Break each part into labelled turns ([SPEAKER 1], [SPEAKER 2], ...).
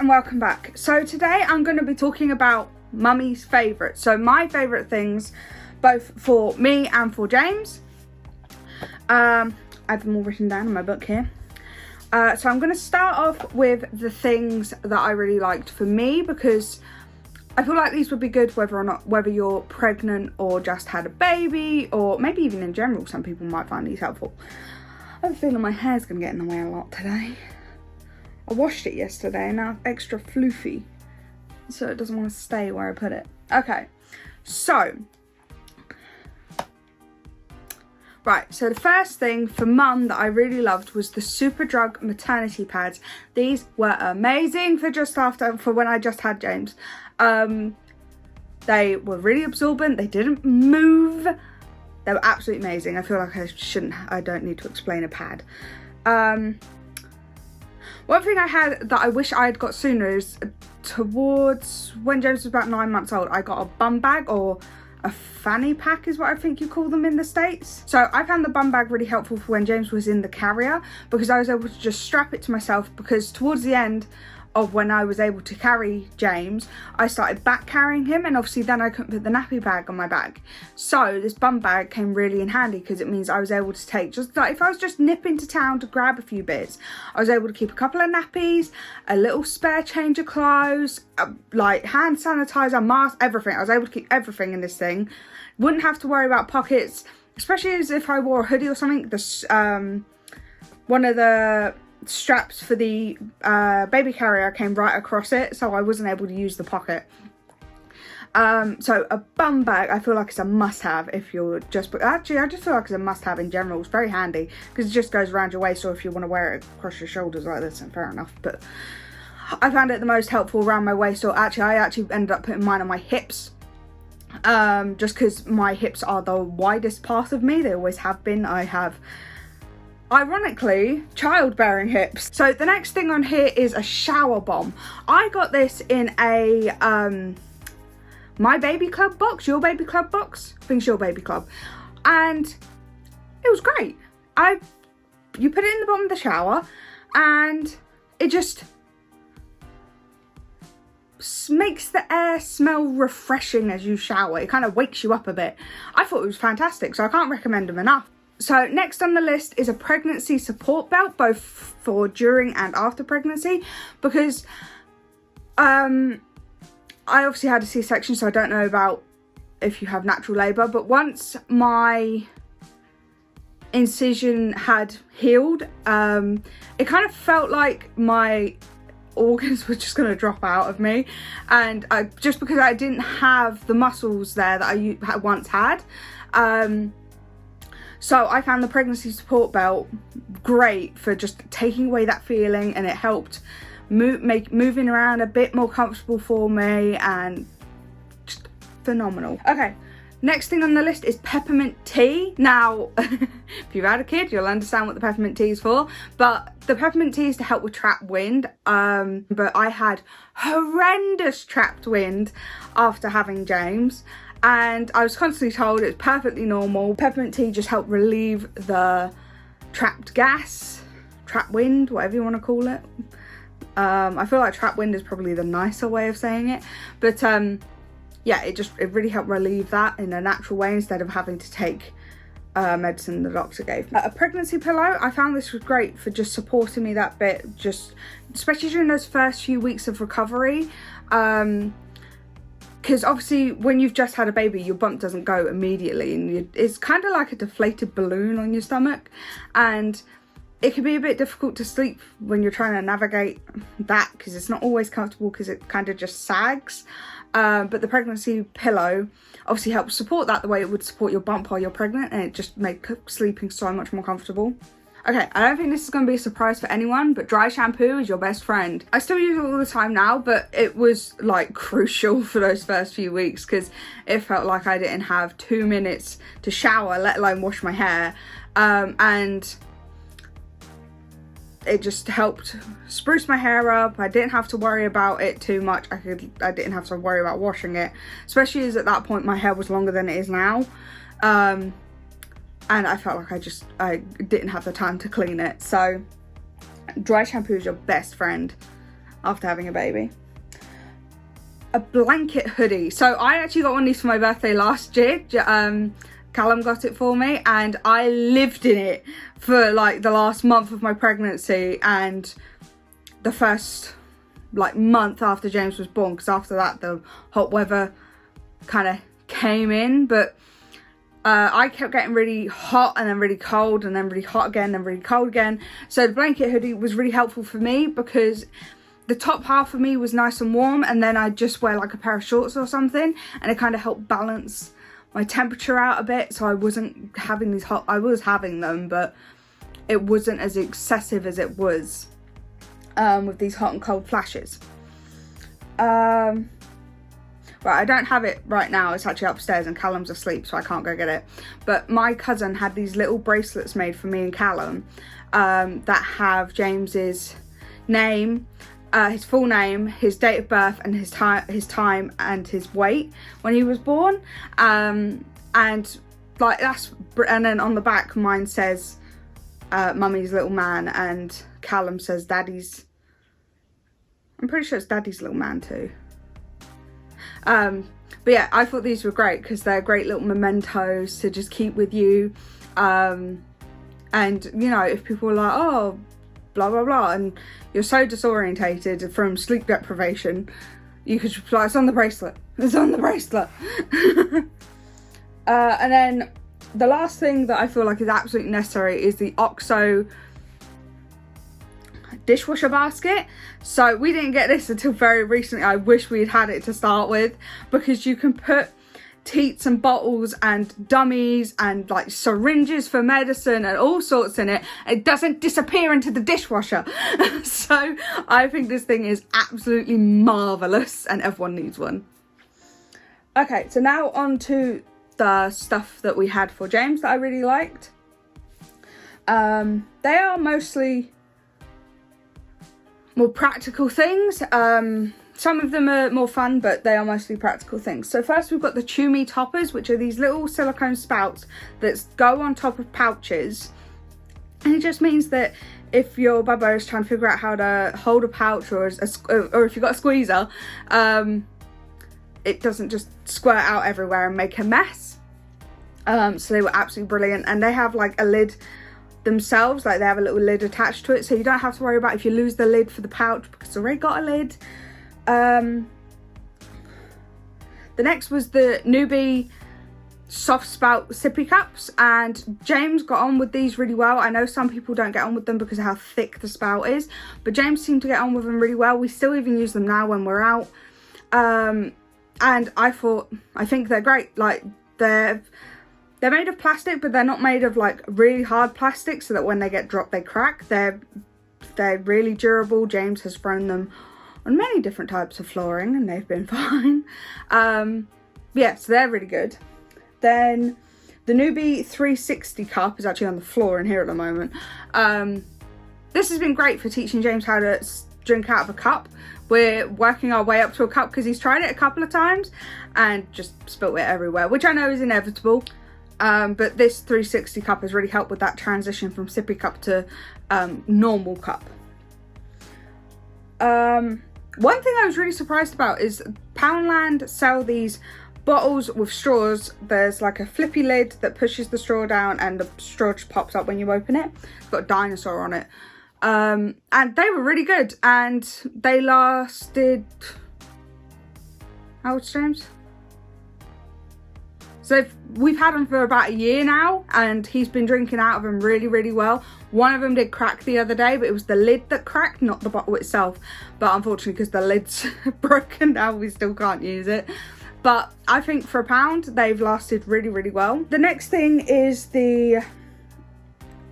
[SPEAKER 1] and welcome back. So today I'm going to be talking about mummy's favourites. So my favourite things, both for me and for James. I have them all written down in my book here. So I'm going to start off with the things that I really liked for me, because I feel like these would be good whether you're pregnant or just had a baby, or maybe even in general. Some people might find these helpful. I have a feeling my hair's going to get in the way a lot today. I washed it yesterday and now it's extra floofy, so it doesn't want to stay where I put it. Okay, so the first thing for mum that I really loved was the Superdrug maternity pads. These were amazing for when I just had James. They were really absorbent, they didn't move, they were absolutely amazing. I feel like I don't need to explain a pad. One thing I had that I wish I had got sooner is towards when James was about 9 months old, I got a bum bag, or a fanny pack is what I think you call them in the States. So I found the bum bag really helpful for when James was in the carrier, because I was able to just strap it to myself, because towards the end of when I was able to carry James, I started back carrying him, and obviously then I couldn't put the nappy bag on my back. So this bum bag came really in handy, because it means I was able to take, just like if I was just nipping to town to grab a few bits, I was able to keep a couple of nappies, a little spare change of clothes, like hand sanitizer, mask, everything. I was able to keep everything in this thing. Wouldn't have to worry about pockets, especially as if I wore a hoodie or something. One of the straps for the baby carrier came right across it, so I wasn't able to use the pocket. So a bum bag I feel like it's a must-have if you're just, actually I just feel like it's a must-have in general. It's very handy because it just goes around your waist, or if you want to wear it across your shoulders like this, and fair enough, but I found it the most helpful around my waist, or actually I ended up putting mine on my hips, just because my hips are the widest part of me. They always have been. I have, ironically, childbearing hips. So the next thing on here is a shower bomb. I got this in a My Baby Club box, Your Baby Club box. I think it's Your Baby Club, and it was great. You put it in the bottom of the shower, and it just makes the air smell refreshing as you shower. It kind of wakes you up a bit. I thought it was fantastic, so I can't recommend them enough. So next on the list is a pregnancy support belt, both for during and after pregnancy, because I obviously had a C-section, so I don't know about if you have natural labour, but once my incision had healed, it kind of felt like my organs were just going to drop out of me, and just because I didn't have the muscles there that I once had. So I found the pregnancy support belt great for just taking away that feeling, and it helped make moving around a bit more comfortable for me, and just phenomenal. Okay, next thing on the list is peppermint tea. Now, if you've had a kid, you'll understand what the peppermint tea is for, but the peppermint tea is to help with trapped wind. But I had horrendous trapped wind after having James, and I was constantly told it's perfectly normal. Peppermint tea just helped relieve the trapped gas, trapped wind, whatever you want to call it. I feel like trapped wind is probably the nicer way of saying it, but yeah, it really helped relieve that in a natural way instead of having to take medicine the doctor gave me. A pregnancy pillow, I found this was great for just supporting me that bit, just especially during those first few weeks of recovery, because obviously when you've just had a baby, your bump doesn't go immediately, and it's kind of like a deflated balloon on your stomach, and it can be a bit difficult to sleep when you're trying to navigate that, because it's not always comfortable, because it kind of just sags. But the pregnancy pillow obviously helps support that the way it would support your bump while you're pregnant, and it just makes sleeping so much more comfortable. Okay, I don't think this is going to be a surprise for anyone, but dry shampoo is your best friend. I still use it all the time now, but it was like crucial for those first few weeks, because it felt like I didn't have 2 minutes to shower, let alone wash my hair, and it just helped spruce my hair up. I didn't have to worry about it too much. I didn't have to worry about washing it, especially as at that point my hair was longer than it is now, and I felt like I didn't have the time to clean it. So dry shampoo is your best friend. after having a baby. A blanket hoodie. So I actually got one of these for my birthday last year. Callum got it for me, and I lived in it for like the last month of my pregnancy and the first like month after James was born, because after that the hot weather kind of came in. But I kept getting really hot and then really cold and then really hot again and really cold again. So the blanket hoodie was really helpful for me because the top half of me was nice and warm, and then I'd just wear like a pair of shorts or something, and it kind of helped balance my temperature out a bit, so I wasn't having these hot, I was having them, but it wasn't as excessive as it was with these hot and cold flashes. Right, I don't have it right now, it's actually upstairs and Callum's asleep, so I can't go get it. But my cousin had these little bracelets made for me and Callum that have James's name, his full name, his date of birth, and his time and his weight when he was born, and like that's, and then on the back mine says mummy's little man, and Callum says daddy's, I'm pretty sure it's daddy's little man too. But yeah, I thought these were great because they're great little mementos to just keep with you, and you know, if people are like, oh blah blah blah, and you're so disorientated from sleep deprivation, you could just be like, it's on the bracelet, it's on the bracelet. And then the last thing that I feel like is absolutely necessary is the OXO dishwasher basket. So we didn't get this until very recently. I wish we'd had it to start with, because you can put teats and bottles and dummies and like syringes for medicine and all sorts in it. It doesn't disappear into the dishwasher. So I think this thing is absolutely marvelous and everyone needs one. Okay, so now on to the stuff that we had for James that I really liked. They are mostly more practical things. Some of them are more fun, but they are mostly practical things. So first we've got the Chew Me toppers, which are these little silicone spouts that go on top of pouches. And it just means that if your bubba is trying to figure out how to hold a pouch, or if you've got a squeezer, it doesn't just squirt out everywhere and make a mess. So they were absolutely brilliant. And they have like a lid themselves, like they have a little lid attached to it, so you don't have to worry about if you lose the lid for the pouch because it's already got a lid. The next was the Newbie soft spout sippy cups, and James got on with these really well. I know some people don't get on with them because of how thick the spout is, but James seemed to get on with them really well. We still even use them now when we're out, and I think they're great. Like they're made of plastic, but they're not made of like really hard plastic, so that when they get dropped they crack. They're really durable. James has thrown them on many different types of flooring and they've been fine. Yeah, so they're really good. Then the Newbie 360 cup is actually on the floor in here at the moment. This has been great for teaching James how to drink out of a cup. We're working our way up to a cup because he's tried it a couple of times and just spilt it everywhere, which I know is inevitable. But this 360 cup has really helped with that transition from sippy cup to normal cup. One thing I was really surprised about is Poundland sell these bottles with straws. There's like a flippy lid that pushes the straw down and the straw just pops up when you open it. It's got a dinosaur on it. And they were really good, and they lasted, how old's James? So we've had them for about a year now, and he's been drinking out of them really, really well. One of them did crack the other day, but it was the lid that cracked, not the bottle itself. But unfortunately, because the lid's broken now, we still can't use it. But I think for £1, they've lasted really, really well. The next thing is the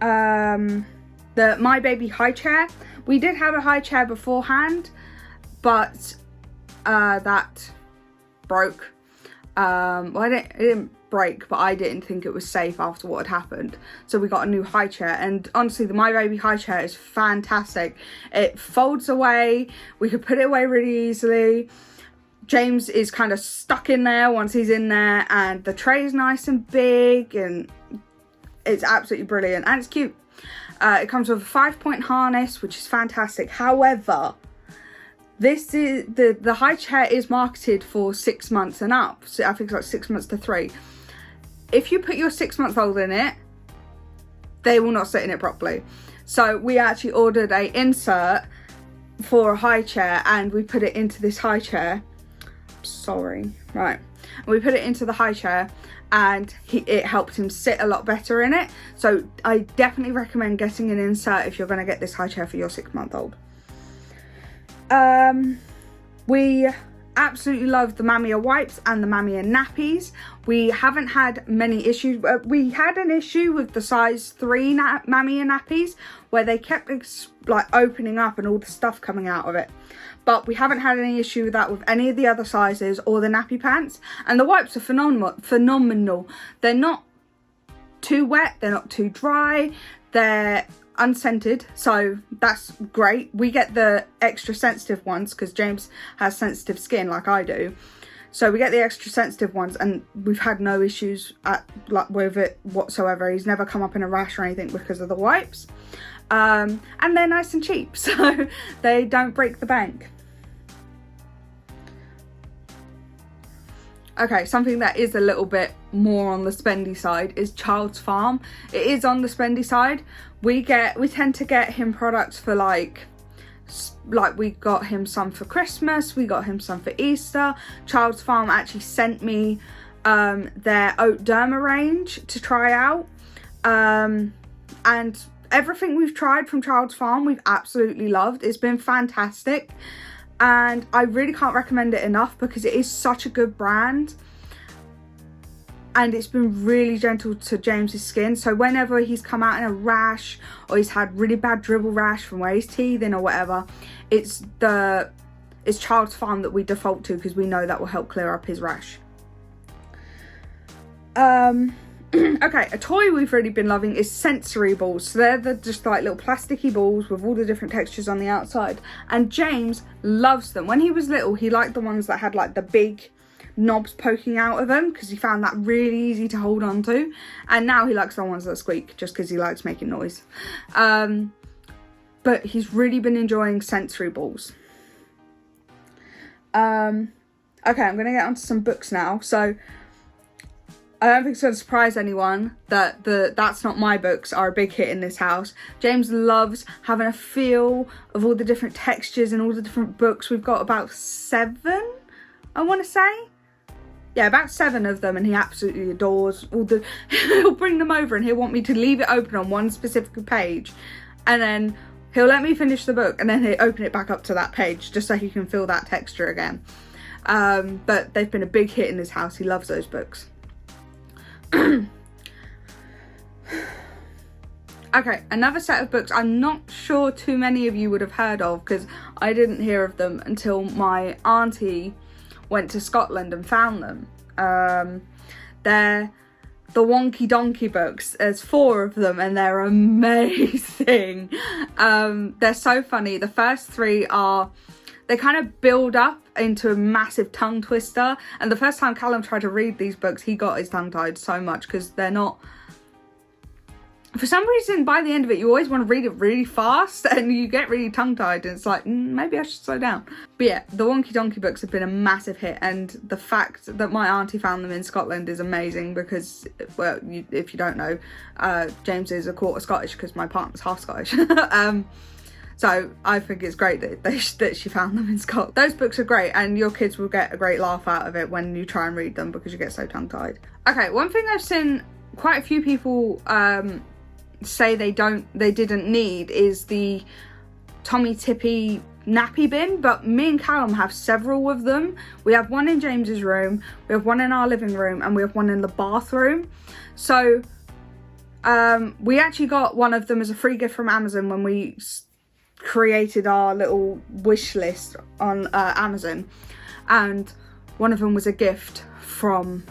[SPEAKER 1] My Baby high chair. We did have a high chair beforehand, but that broke. Well, it didn't break, but I didn't think it was safe after what had happened, so we got a new high chair. And honestly, the My Baby high chair is fantastic. It folds away, we could put it away really easily. James is kind of stuck in there once he's in there, and the tray is nice and big, and it's absolutely brilliant, and it's cute. It comes with a 5-point harness, which is fantastic. However, This is the high chair is marketed for 6 months and up. So I think it's like 6 months to 3. If you put your 6-month-old in it, they will not sit in it properly. So we actually ordered a insert for a high chair, and we put it into this high chair. Sorry, right. We put it into the high chair, and it helped him sit a lot better in it. So I definitely recommend getting an insert if you're going to get this high chair for your 6-month-old. We absolutely love the Mamiya wipes and the Mamiya nappies. We haven't had many issues. We had an issue with the size 3 Mamiya nappies where they kept like opening up and all the stuff coming out of it. But we haven't had any issue with that with any of the other sizes or the nappy pants. And the wipes are phenomenal. They're not too wet, they're not too dry, they're unscented, so that's great. We get the extra sensitive ones because James has sensitive skin like I do, so we get the extra sensitive ones, and we've had no issues with it whatsoever. He's never come up in a rash or anything because of the wipes, and they're nice and cheap, so they don't break the bank. Okay, something that is a little bit more on the spendy side is Child's Farm. It is on the spendy side. We tend to get him products for like we got him some for Christmas, we got him some for Easter. Child's Farm actually sent me their Oat Derma range to try out. And everything we've tried from Child's Farm, we've absolutely loved. It's been fantastic. And I really can't recommend it enough because it is such a good brand. And it's been really gentle to James's skin. So whenever he's come out in a rash or he's had really bad dribble rash from where he's teething or whatever, it's Child's Farm that we default to because we know that will help clear up his rash. Okay, a toy we've really been loving is sensory balls. So they're just like little plasticky balls with all the different textures on the outside. And James loves them. When he was little, he liked the ones that had like the big knobs poking out of them because he found that really easy to hold on to. And now he likes the ones that squeak just because he likes making noise. But he's really been enjoying sensory balls. Okay, I'm going to get onto some books now. So I don't think it's going to surprise anyone that That's Not My books are a big hit in this house. James loves having a feel of all the different textures and all the different books. We've got about 7, I want to say. Yeah, about 7 of them, and he absolutely adores all the... He'll bring them over and he'll want me to leave it open on one specific page. And then he'll let me finish the book and then he'll open it back up to that page just so he can feel that texture again. But they've been a big hit in this house. He loves those books. Okay, another set of books I'm not sure too many of you would have heard of because I didn't hear of them until my auntie went to Scotland and found them. They're the Wonky Donkey books. There's 4 of them and they're amazing. They're so funny. The first 3 are... They kind of build up into a massive tongue twister. And the first time Callum tried to read these books, he got his tongue tied so much because they're not... For some reason, by the end of it, you always want to read it really fast and you get really tongue-tied and it's like, maybe I should slow down. But yeah, the Wonky Donkey books have been a massive hit, and the fact that my auntie found them in Scotland is amazing because, well, if you don't know, James is a quarter Scottish because my partner's half Scottish. So I think it's great that she found them in Scotland. Those books are great, and your kids will get a great laugh out of it when you try and read them because you get so tongue-tied. Okay, one thing I've seen quite a few people say they didn't need is the Tommy Tippy nappy bin, but me and Callum have several of them. We have one in James's room, we have one in our living room, and we have one in the bathroom. So we actually got one of them as a free gift from Amazon when we created our little wish list on Amazon, and one of them was a gift from...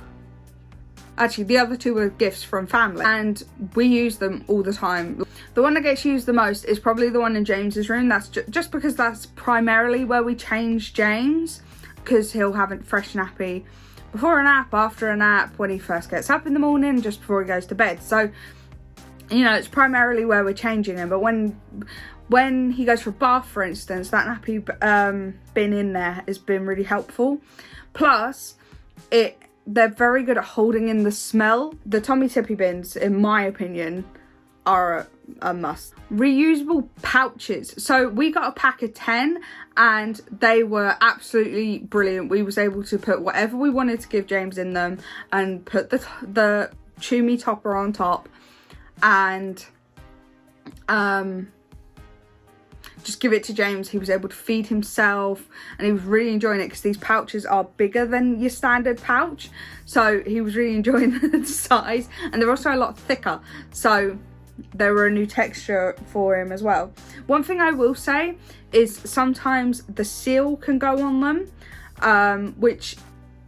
[SPEAKER 1] Actually, the other 2 were gifts from family, and we use them all the time. The one that gets used the most is probably the one in James's room. That's just because that's primarily where we change James, because he'll have a fresh nappy before a nap, after a nap, when he first gets up in the morning, just before he goes to bed. So, you know, it's primarily where we're changing him. But when when he goes for a bath, for instance, that nappy bin in there has been really helpful. Plus, they're very good at holding in the smell. The Tommy Tippy bins, in my opinion, are a must. Reusable pouches. So we got a pack of 10 and they were absolutely brilliant. We was able to put whatever we wanted to give James in them and put the Chew Me topper on top and just give it to James. He was able to feed himself and he was really enjoying it because these pouches are bigger than your standard pouch, so he was really enjoying the size, and they're also a lot thicker, so they were a new texture for him as well. One thing I will say is sometimes the seal can go on them, which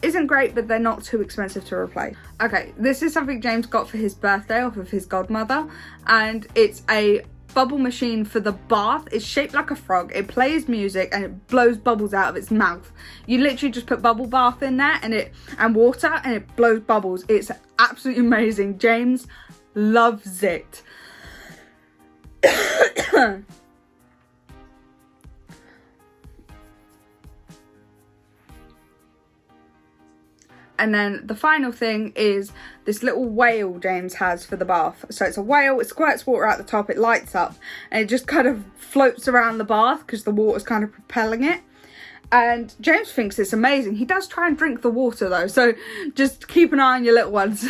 [SPEAKER 1] isn't great, but they're not too expensive to replace. Okay, this is something James got for his birthday off of his godmother, and it's a bubble machine for the bath. It's shaped like a frog, it plays music and it blows bubbles out of its mouth. You literally just put bubble bath in there and water and it blows bubbles. It's absolutely amazing. James loves it. And then the final thing is this little whale James has for the bath. So it's a whale, it squirts water out the top, it lights up, and it just kind of floats around the bath because the water's kind of propelling it. And James thinks it's amazing. He does try and drink the water though, so just keep an eye on your little ones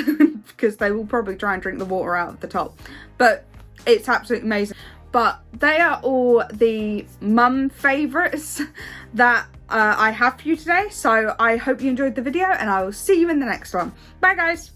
[SPEAKER 1] because they will probably try and drink the water out of the top. But it's absolutely amazing. But they are all the mum favourites that I have for you today. So I hope you enjoyed the video and I will see you in the next one. Bye guys.